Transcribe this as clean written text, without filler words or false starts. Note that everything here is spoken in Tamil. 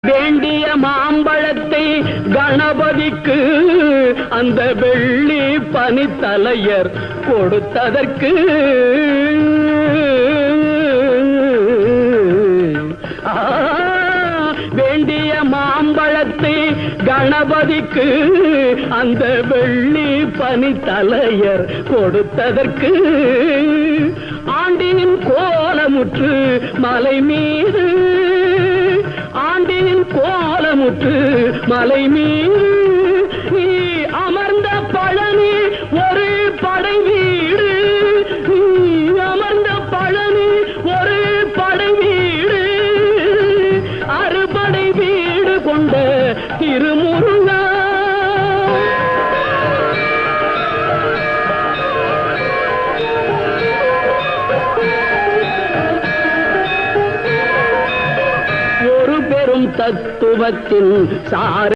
வேண்டிய மாம்பழத்தை கணபதிக்கு அந்த வெள்ளி பனித்தலையர் கொடுத்ததற்கு வேண்டிய மாம்பழத்தை கணபதிக்கு அந்த வெள்ளி பனித்தலையர் கொடுத்ததற்கு ஆண்டின் கோலமுற்று மலை மீது ஆண்டின் கோலமுற்று மலை மீது நீ அமர்ந்த பழனி ஒரு படை வீடு நீ அமர்ந்த பழனி ஒரு படை வீடு அறுபடை வீடு கொண்ட திருமுருகா ஒரு பெரும் தத்துவத்தின் சார